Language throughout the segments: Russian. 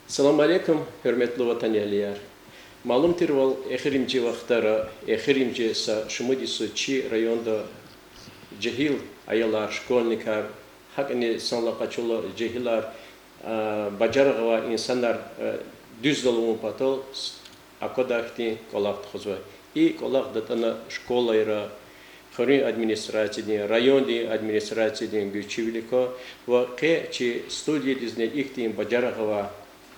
Салам алейкум, hürmetli vatandaşlar. Malumdur val exirimci vaxtara, exirimci sa şumudisi çi rayonda cehil ayalar, şkolnikar, hakini sanlaqaçılı cehilar, bacarığı insanlar düz dolumun patol, akodakti kolakt xuzva. И колах датана школайра, хори администрации, районди администрации бючивлико, ва ке чи студии дизне ихтим баджарахова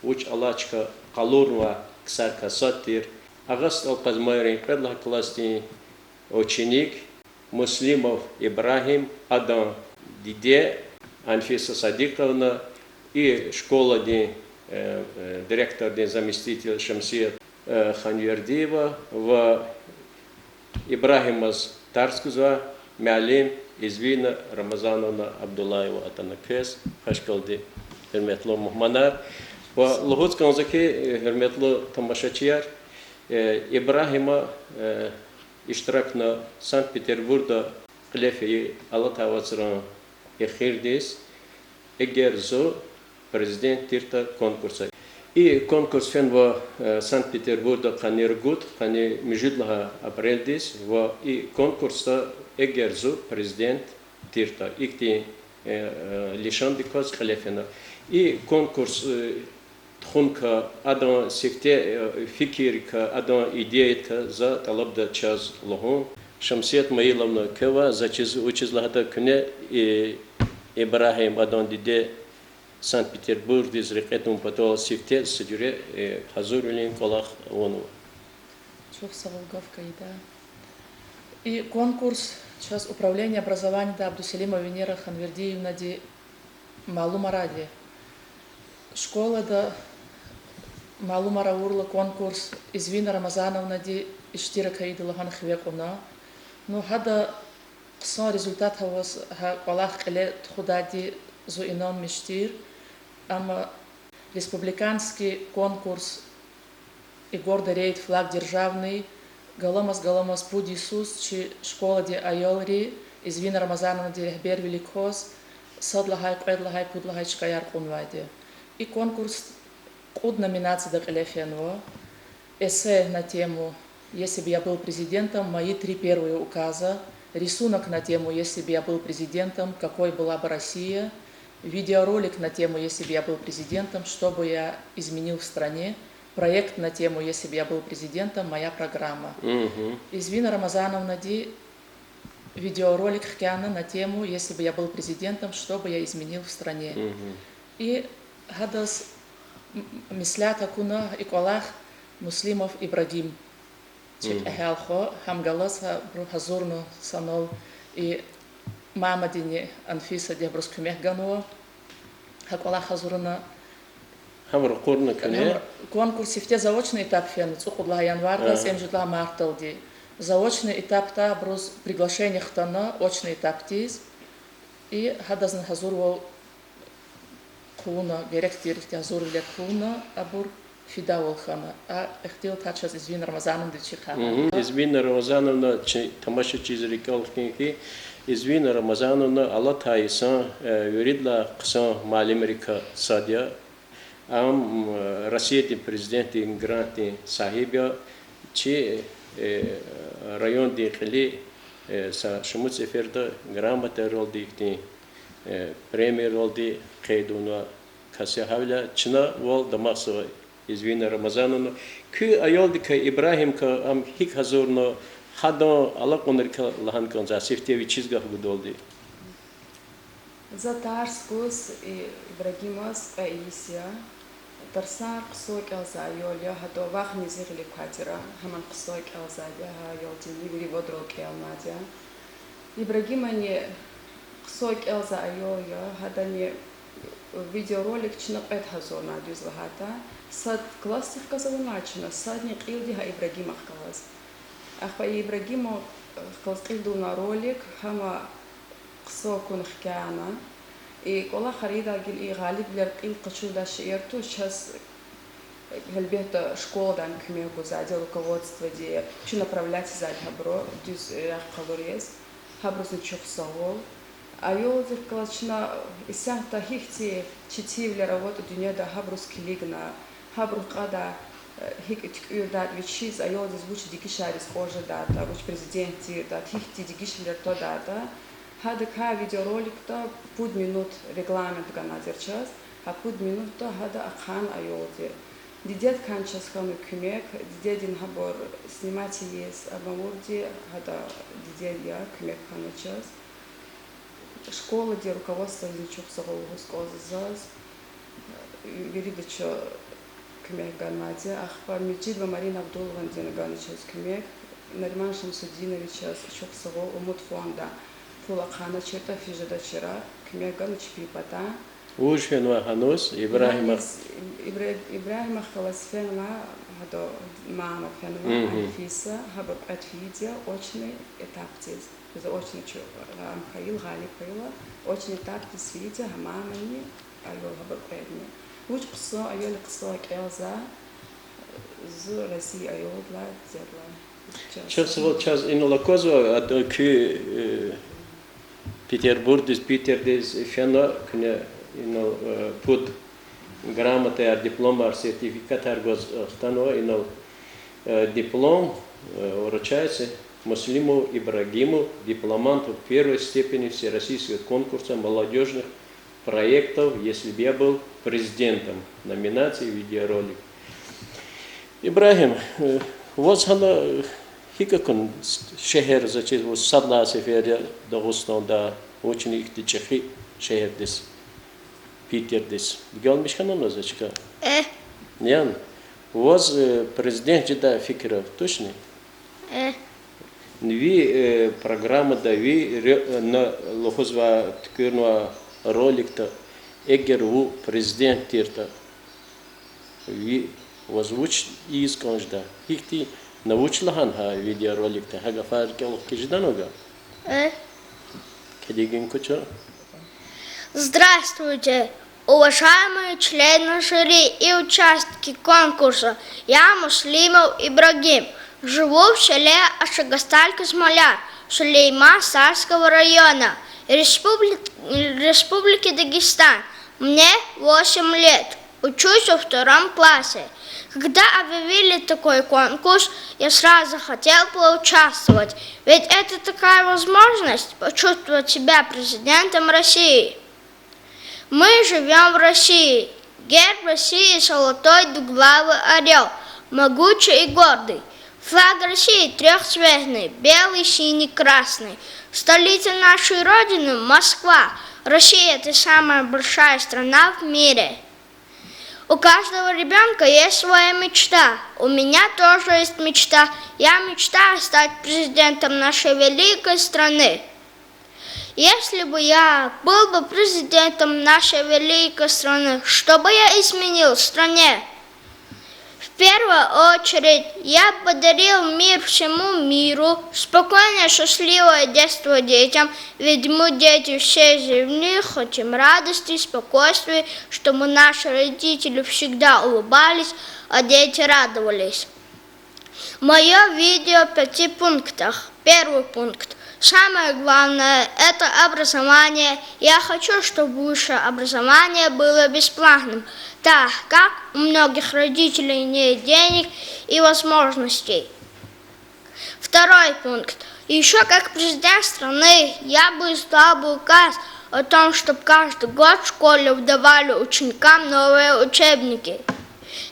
уч алачка калурва ксар касаттир. Агаст алказмайрин предлах класти ученик Муслимов Ибрахим Адам Диде Анфиса Садиковна и школа директор заместитель Шамсия Ханвердиева в Ибрахимас Тарскуза Мялим Извина Рамазановна Абдулаева Атанакес Хашкалди Херметло Мухманар в Лугутском языке Херметло Тамашачияр Ибрахима иштиракна Санкт-Петербургда Клефи Алатавацран Ехирдис Эгерзо президент Тирта конкурса. И конкурс фен в Санкт-Петербурге каниргут, кани международного апрельдис, в и конкурса Эгерзу президент Тирта, ихти лишан дикос халефена. И конкурс тхунка адан сефте фикирка адан идея за талабда час лохун. Шамсият Маиловна Кева за чиз учизлахата кне и Ибрахим адан диде Санкт-Петербург дизрекетум потола сифте сидюре хазурулин колах ону. Чух Саволговка и да. И конкурс сейчас управление образования да Абдуселима Венера Ханвердиевна ди Малумаради. Школа да Малумара урла конкурс Извина Рамазановна ди Иштира Каида Лахан Хвекуна. Ну хада قصان результат хавас колах эле тхудади зуинон миштир. Ама республиканский конкурс и гордо рейд флаг державный галамас пуд Иисус чи школа де айолри Извина Рамазановна де рехбер великос садлагай предлагай пудлагай чкаяр кунвайде. И конкурс куд номинации до Калефенова. Эссе на тему «Если бы я был президентом, мои 3 первые указа». Рисунок на тему «Если бы я был президентом, какой была бы Россия?», видеоролик на тему «Если бы я был президентом, что бы я изменил в стране?», проект на тему «Если бы я был президентом, моя программа». Извина Рамазановна ди видеоролик хкяна на тему «Если бы я был президентом, что бы я изменил в стране?». И гадас мислята куна и колах Муслимов Ибрагим. Чек эхалхо хамгаласа брухазурно санол и мама дини Анфиса дебрускумех гануа хакола хазурна Хамрукурна кане конкурсе в те заочный этап фен цухудла январда 7 марталди заочный этап та брус приглашение хтана очный этап тиз и хадазн хазурвал куна директор хазурле куна абур Фидаволхана, а хотел тачas Извина Рамазановна Чихана. Извина Рамазановна тамашачи зрикалхинки, Извина Рамазановна Алатайсан юридла ксан Малимерика Садия, ам Россия президент гранти сахибя, чи район дихли са шумуцеферда грамота ролдикти премьер ролди кайдуна касяхавля чина вол дамасова. Извина Рамазановна, ки айолдика Ибрахимка ам хик хазурно хадо алаконерка лаханкан за сифтеви чизгах гудолди. За Тарскус и Ибрагимас Аисия, Тарсар Ксок Элзайоля, хадо вахни зирли кватира, хаман Ксок Элзайя, йолти ниври водролки Алмадия. Ибрагимани Ксок Элзайоля, хадани видеоролик чинапет хазорна дюзлахата. Сад классифика залуначена, садник Илдиха Ибрагима хкалас. Ахпа Ибрагима хкалас Илдуна ролик, хама ксокун хкяна. И кола харида гил и галиб лер ил качуда шиерту, сейчас гальбета школа дан кмегу сзади руководство, где что направлять сзади хабро, дюз хаборез, хабро значок савол. Айолдер калачна исяхта хихти читивля работа дюняда хабруски лигна хабрукада хик итюрдат вичиз айолдер звучит дикишарис кожа дата уч президенти дат хихти дикишлер то дата хада видеороликта пуд минут регламент ганадер час а пуд минут то хада ахан айолдер дидет канчас ханы кюмек дидедин хабор снимать есть абамурди хада диделья кюмек ханы час школа, где руководство изучил школы заз, веридачо кемек ганмаде, ахпа Миджидва Марина Абдулова Динганычас кемек, Нариман Шамсудиновича Шоксово Умут фонда, Пулакхана Черта Фижадачера, кемек ганыч пипата. Ушфенва Ханус, Ибрахима Халасфенва, хадо мама фенва, Анфиса, хабак Атфидия, очный этап здесь. Заочно Михаил Галипаила, очень этап действия, мамани, айол хабарпедни. Луч кусо, айол кусо келза, з России айол ла зерла. Сейчас вот час инолакозо, а то к Петербург, Питер, фено, кне инол под грамота, диплом, сертификат, аргостано, инол диплом вручается Муслиму Ибрагиму, дипломанту первой степени Всероссийского конкурса молодежных проектов, если бы я был президентом номинации видеоролик. Ибрагим, вот она хикакун шехер зачем вот садла сеферя Дагестанда очень их течехи шехер дес Питер дес. Гал мишхана зачка. Нян, вот президент жда фикеров точно? Ви программа да ви на лохозва ткерного роликта эгер ву президент тирта ви возвуч исконжда хихти научлаган ха видеороликта хага фарке лохкижданога кедигин кучо. Здравствуйте, уважаемые члены жюри и участники конкурса. Я Муслимов Ибрагим. Живу в селе Ашагасталь-Козмоляр, Сулейма Сарского района, Республики Дагестан. Мне 8 лет, учусь во 2 классе. Когда объявили такой конкурс, я сразу хотел поучаствовать, ведь это такая возможность почувствовать себя президентом России. Мы живем в России. Герб России – золотой двуглавый орел, могучий и гордый. Флаг России трехцветный, белый, синий, красный. Столица нашей Родины – Москва. Россия – это самая большая страна в мире. У каждого ребенка есть своя мечта. У меня тоже есть мечта. Я мечтаю стать президентом нашей великой страны. Если бы я был бы президентом нашей великой страны, что бы я изменил в стране? В первую очередь, я подарил мир всему миру, спокойное, счастливое детство детям, ведь мы, дети всей земли, хотим радости, спокойствия, чтобы наши родители всегда улыбались, а дети радовались. Мое видео в 5 пунктах. Первый пункт. Самое главное – это образование. Я хочу, чтобы высшее образование было бесплатным, так как у многих родителей нет денег и возможностей. Второй пункт. Еще как президент страны я бы издал бы указ о том, чтобы каждый год в школе выдавали ученикам новые учебники.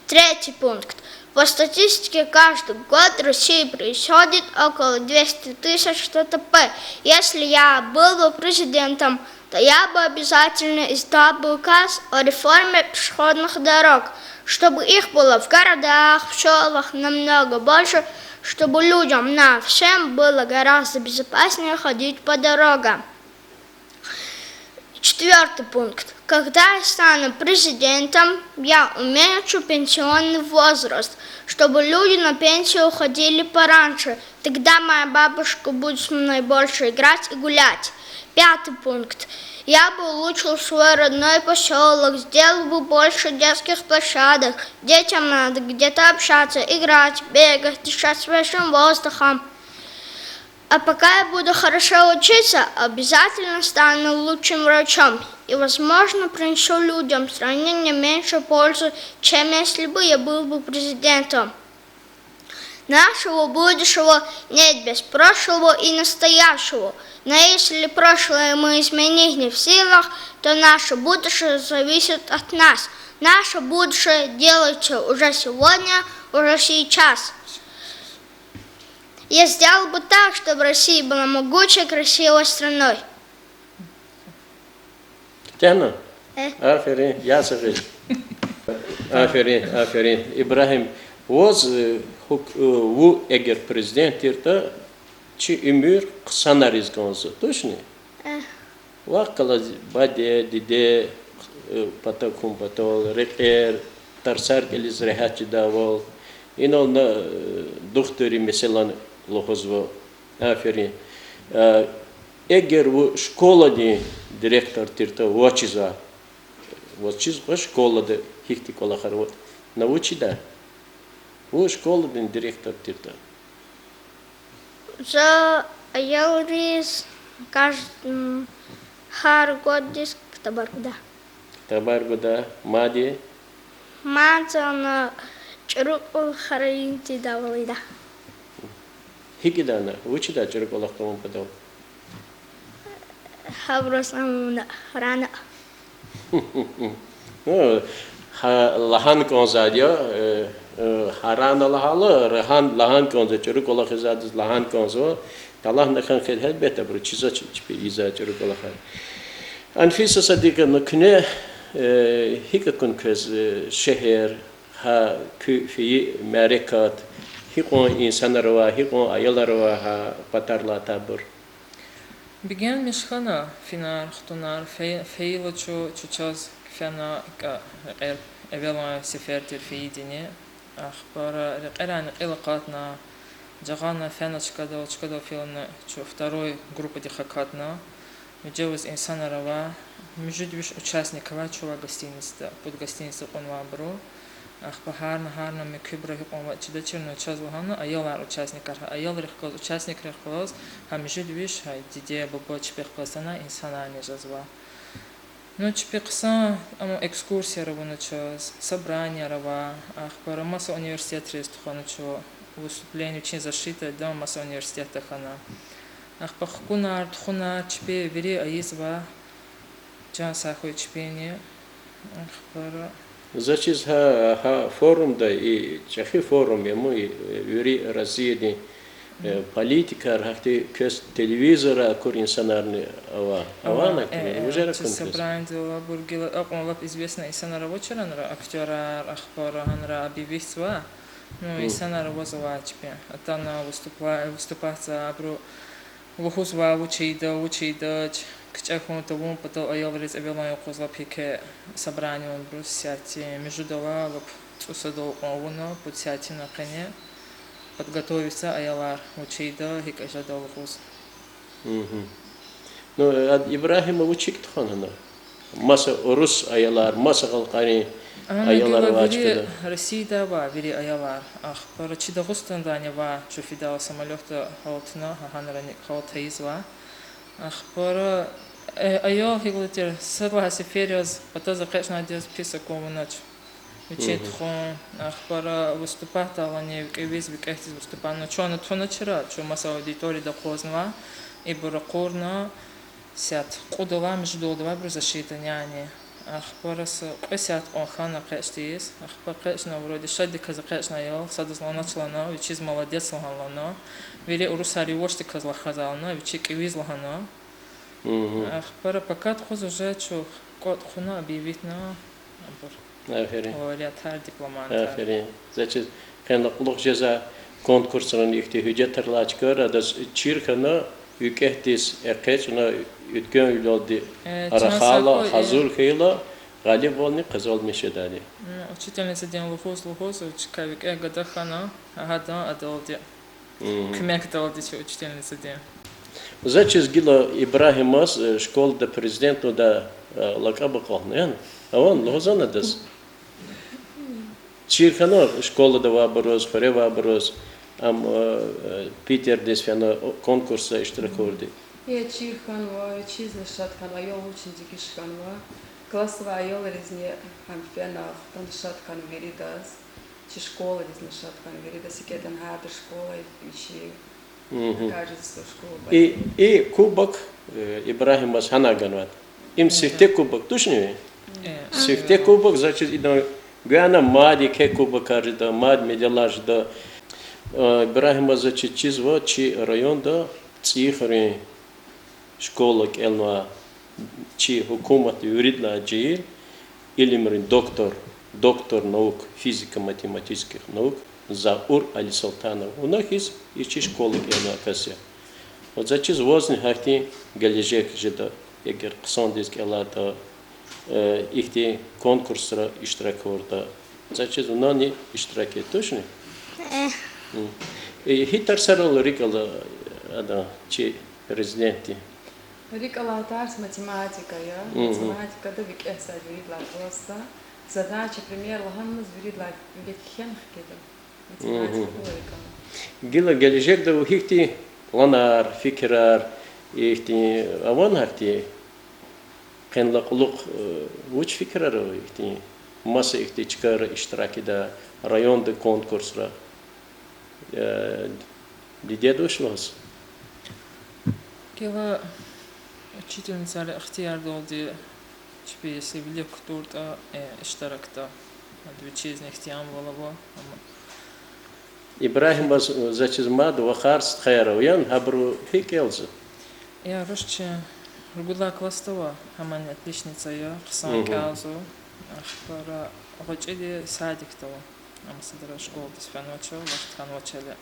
Третий пункт. По статистике, каждый год в России происходит около 200 тысяч ДТП. Если я был бы президентом, то я бы обязательно издал бы указ о реформе пешеходных дорог, чтобы их было в городах, в селах намного больше, чтобы людям, нам всем было гораздо безопаснее ходить по дорогам. Четвертый пункт. Когда я стану президентом, я уменьшу пенсионный возраст, чтобы люди на пенсию уходили пораньше. Тогда моя бабушка будет со мной больше играть и гулять. Пятый пункт. Я бы улучшил свой родной поселок, сделал бы больше детских площадок. Детям надо где-то общаться, играть, бегать, дышать свежим воздухом. А пока я буду хорошо учиться, обязательно стану лучшим врачом. И, возможно, принесу людям в стране не меньше пользы, чем если бы я был бы президентом. Нашего будущего нет без прошлого и настоящего. Но если прошлое мы изменить не в силах, то наше будущее зависит от нас. Наше будущее делается уже сегодня, уже сейчас. Я сделал бы так, чтобы Россия была могучей, красивой страной. Тяна? Аферин, я сажаю. Аферин. Ибрахим, воз у эгер президент ирта, чи умир ксанарис гонзо, точно? Вакала баде, диде, патакум патол, рекер, тарсар келиз рехачи давол, инол на духтори меселан лохозво. Аферин. Эгер у школади директор тирта вачиза, вачиза школада хихти колахарвот, научи да. У школадин директор тирта. За аялрис каждый хар годис табаргуда. Табаргуда мади. Мадзана чурукул харинти давалида. Хикидана, учи да чуруколах тому падал. Хабросамуна рана. Лахан конзадио, харана лахала, лахан конза чуруколах изадис лахан конзо, талах нахан хедхед бета бро чиза чипи иза чуруколах. Анфиса садика нукне hika kunköz şehir ha fi merekat hikon insanlar var hikon aylar var ha patarla tabur. Беген мешхана финар хтунар фейло чучас фена эвела сефертер фейдине ахбара рекеран элакатна джагана фена чкадо филна чу второй группа дихакатна Уделась инсанарова, междвиж участникова чува гостиница, под гостиницей он вабру, ах пахарна ми кибрах он чидачерно час вахана, аяла участникар, аял рехкоз участник рехкоз, а междвиж хай диде бабо чпехкосана инсана не жазва. Ну чпехсан, экскурсия рава началась, собрание рава, ах пара масса университет рестухана чува, выступление очень зашито, дома масса университета хана. Ах пахкунар тхуна чпе вери аизва джан сахой чпение ах пара Зачем ха форум да и чахи форум ему и вери разъедини политика рахти көз телевизора кур инсанарны авана уже ракун. Собрание бургила акон известно инсанара вочеранра актера ах пара ханра объявиться, ну инсанара возова чпе, а там выступать за абру Лохузва учида, кчахун того потом аялрез авелай козла пике собрание он брус сяти междула лоб усадол овно подсяти на коне подготовиться аялар учида хикажада лохуз. Ну Ибрахим учик тханана. Масса рус аялар, масса галкани аялар вачкада. Россия да вери аялар. Ах, парачида густанда не ва, что фидал самолета халтна, ханрани халтаизва. Ах, пара аял хиглатер садла сефериоз, потом закачна дез писаком ночь. Учит хон, ах, пара выступать, а не весь векахтиз выступать. Но что на то начала, что масса аудитории доходного, и буракорна сят. Кудала между два брузашита няни. Ах, парас косят он хана кэштиес, ах, пакэшна вроде шадди казакэшна ял, садазла началана, вичиз молодец лахалана, вели урусари вошти казлахазална, вичик ивизлахана. Ах, пара пакат хуз уже чух, кот хуна объявитна, говорят дипломанта. Аферин. Зачем кенлук жеза конкурсların ихти hücceterlaçkar adas çirkana ükehtis erkeçna ütken üloldi arахала хазур хейла галиб волни казал мешедали. Учительница ден лухус, учкавик гадахана, агада адалди. Кмек далди учительница ден. Зачем гила Ибрахимас школда президенту да лакаба калнен, а он лозана дас. Чиркана школа да ваброз, хоре ваброз, ам Питер десфяна конкурса иштиракурди. Я чиханва, чизлешатканва, я очень дикишканва. Классовая айол резне хамфена, таншаткан веридас. Чи школа резнешаткан веридас, икетан хады школа, чи кажется школа. И кубок Ибрахим бас ханаганват. Им сифте кубок, точно? Сифте кубок, значит, гана мади ке кубок кажда, мад медялаж да. Ибрахим бас значит чизва, чи район да, цихри школа келна, чи хукумат юридла джир, илимрин доктор наук, физико-математических наук, Заур Али-Султанов. У них есть и школы келна касия. Вот за чиз возни хахти галежек жида, егер ксондис келата, ихти конкурсра иштиракурда. За чиз унани иштираки, точно? Хитар сарал рикала, чи президенти. Рикала тарс математика, я. Математика да вик эса виридла просто. Задача, пример, лаханмаз виридла вик хенх кеда. Математика рикала. Гила галежек да ухихти планар, фикрар, ихти аван харти кенлaquluq уч фикрар ихти маса ихти чикар иштираки да районда конкурсра. Дидедуш вас? Кела учительница ихтияр долди, если велик кто-то иштиракта, двучезных тем волово. Ибрахим бас зачизмад вахарс хайравян хабру хикелзу. Я рошче ргудла кластова, хаман отличница я, хсан калзу, ахбара рочили садик того, амсадра школа дисфаночо, вахтханочеле.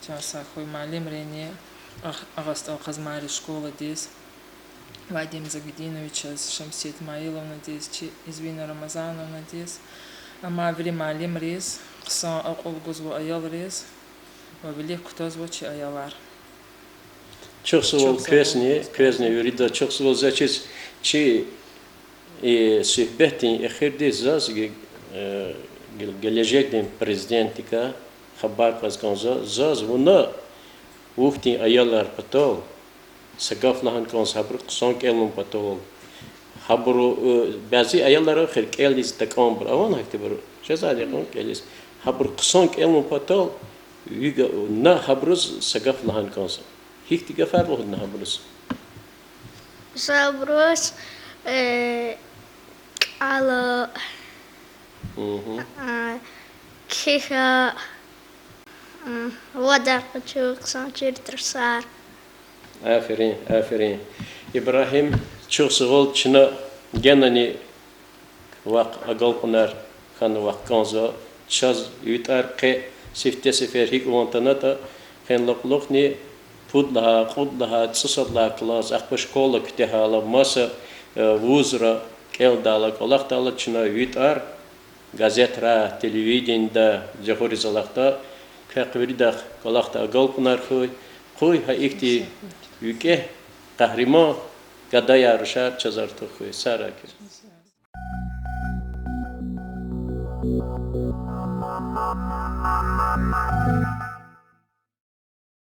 Часа хой малим рене, агастал казмари школа дис, Вадим Загидинович, Шамсит Маиловна дис, Извина Рамазановна дис, Амаври малим рис, хсан акулгузу аял рис, вавилих ктозвочи аялар. Чоксувал кресни юрида чоксувал зачиз чи и сухбетин эхирди зазги gelecekten президентика хабар пазганза заз вуна ухти аялар патол сагафнахан конс хабр сон келун патол хабру бази аялар хиркелис таком браван хактибр шазади кон келис хабр сон келун патол юга на хабрус сагафнахан конс хихти гафар вохна хабрус Заброс ало киха вода хочу ксанчир трсар. Аферин. Ибрахим чусгол чина генани вак агалпнар хан вак конзо чаз ютар ке сифте сефер хик вонтаната хэн локлохни пудла цусадла класс ахпа школа ктехала маса вузра келдала колахтала чина ютар газетра телевидениеда жахоризалахта кэквиридах колахта агалпнар хуй ха ихти юке кахрима гадая руша чазарту хуй саракир